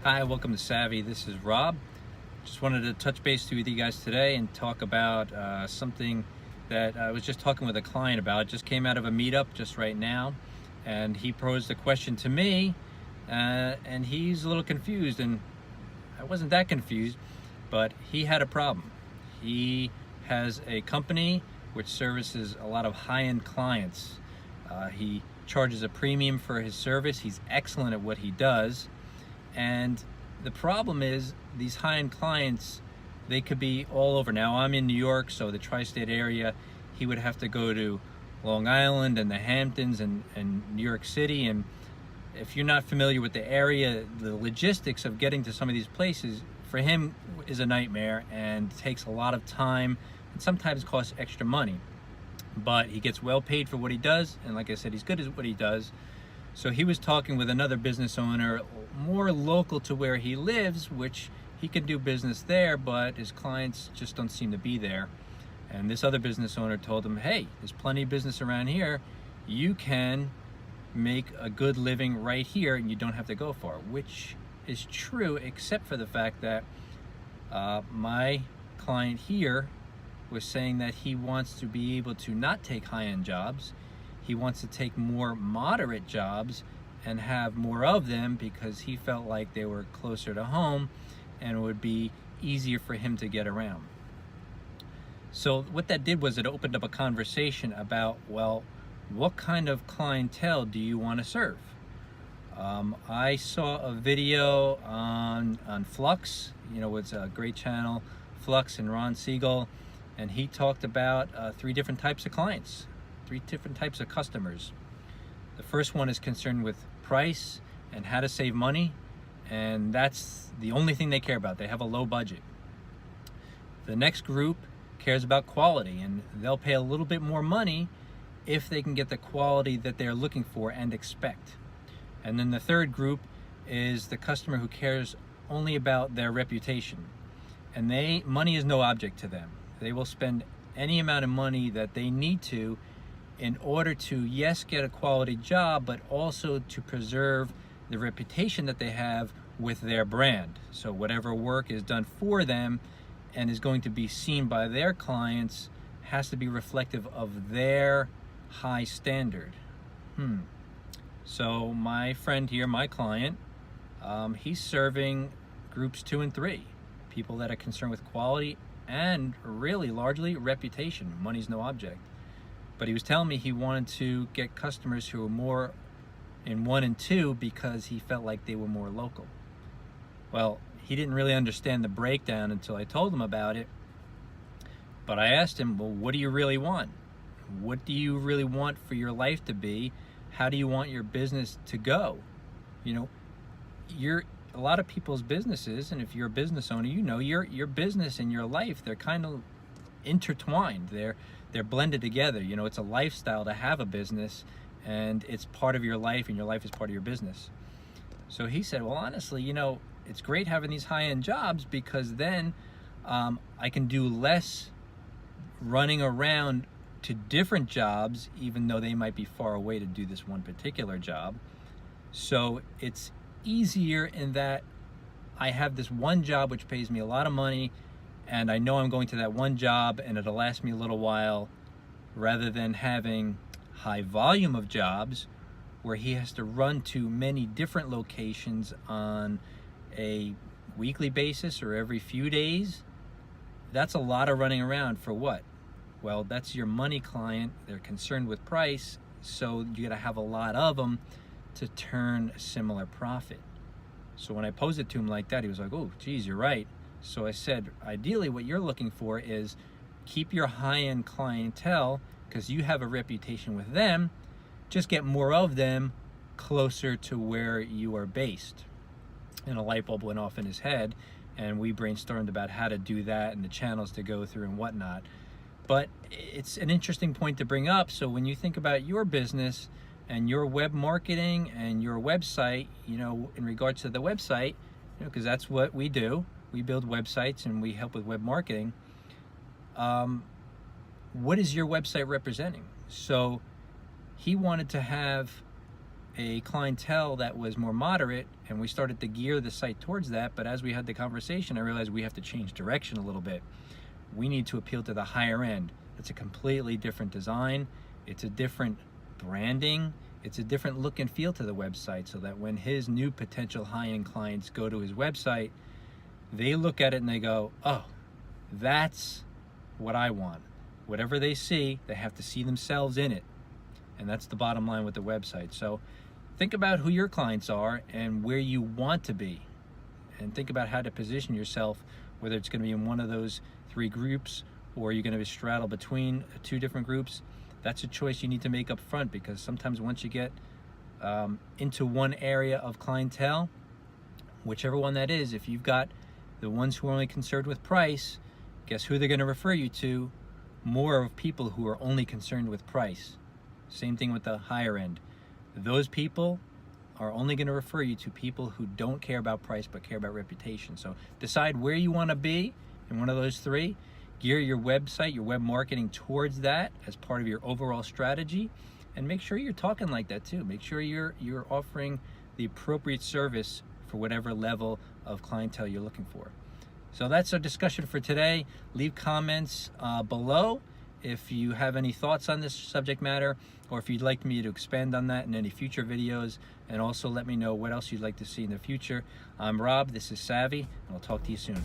Hi, welcome to Savvy. This is Rob. Just wanted to touch base with you guys today and talk about something that I was just talking with a client about. Just came out of a meetup just right now, and he posed a question to me, and he's a little confused, and I wasn't that confused, but he had a problem. He has a company which services a lot of high-end clients. He charges a premium for his service. He's excellent at what he does. And the problem is these high-end clients, they could be all over. Now I'm in New York, so the tri-state area, he would have to go to Long Island and the Hamptons and New York City. And if you're not familiar with the area, the logistics of getting to some of these places for him is a nightmare and takes a lot of time and sometimes costs extra money. But he gets well paid for what he does, and like I said, he's good at what he does. So he was talking with another business owner more local to where he lives, which he can do business there, but his clients just don't seem to be there. And this other business owner told him, hey, there's plenty of business around here. You can make a good living right here and you don't have to go far, which is true, except for the fact that my client here was saying that he wants to be able to not take high-end jobs. He wants to take more moderate jobs and have more of them because he felt like they were closer to home and it would be easier for him to get around. So what that did was it opened up a conversation about, well, what kind of clientele do you want to serve? I saw a video on Flux, it's a great channel, Flux and Ron Siegel, and he talked about three different types of clients. Three different types of customers. The first one is concerned with price and how to save money, and that's the only thing they care about. They have a low budget. The next group cares about quality, and they'll pay a little bit more money if they can get the quality that they're looking for and expect. And then the third group is the customer who cares only about their reputation, and money is no object to them. They will spend any amount of money that they need to in order to, yes, get a quality job, but also to preserve the reputation that they have with their brand. So whatever work is done for them and is going to be seen by their clients has to be reflective of their high standard. So my friend here, my client, he's serving groups 2 and 3, people that are concerned with quality and really largely reputation. Money's no object. But he was telling me he wanted to get customers who were more in 1 and 2 because he felt like they were more local. Well, he didn't really understand the breakdown until I told him about it. But I asked him, well, what do you really want? What do you really want for your life to be? How do you want your business to go? A lot of people's businesses, and if you're a business owner, your business and your life, they're kind of intertwined. They're blended together. It's a lifestyle to have a business, and it's part of your life, and your life is part of your business. So he said, well, honestly, it's great having these high-end jobs because then I can do less running around to different jobs, even though they might be far away to do this one particular job. So it's easier in that I have this one job which pays me a lot of money, and I know I'm going to that one job and it'll last me a little while, rather than having high volume of jobs where he has to run to many different locations on a weekly basis or every few days. That's a lot of running around for what? Well, that's your money client. They're concerned with price, so you gotta have a lot of them to turn a similar profit. So when I posed it to him like that, he was like, oh, geez, you're right. So I said, ideally what you're looking for is keep your high-end clientele because you have a reputation with them. Just get more of them closer to where you are based. And a light bulb went off in his head, and we brainstormed about how to do that and the channels to go through and whatnot. But it's an interesting point to bring up. So when you think about your business and your web marketing and your website, in regards to the website, because that's what we do. We build websites and we help with web marketing. What is your website representing? So he wanted to have a clientele that was more moderate, and we started to gear the site towards that. But as we had the conversation, I realized we have to change direction a little bit. We need to appeal to the higher end. It's a completely different design. It's a different branding. It's a different look and feel to the website, so that when his new potential high-end clients go to his website, they look at it and they go, oh, that's what I want. Whatever they see, they have to see themselves in it. And that's the bottom line with the website. So think about who your clients are and where you want to be. And think about how to position yourself, whether it's going to be in one of those 3 groups or you're going to straddle between 2 different groups. That's a choice you need to make up front, because sometimes once you get into one area of clientele, whichever one that is, if you've got the ones who are only concerned with price, guess who they're going to refer you to? More of people who are only concerned with price. Same thing with the higher end. Those people are only going to refer you to people who don't care about price but care about reputation. So decide where you want to be in one of those 3. Gear your website, your web marketing towards that as part of your overall strategy, and make sure you're talking like that too. Make sure you're offering the appropriate service for whatever level of clientele you're looking for. So that's our discussion for today. Leave comments below if you have any thoughts on this subject matter, or if you'd like me to expand on that in any future videos, and also let me know what else you'd like to see in the future. I'm Rob, this is Savvy, and I'll talk to you soon.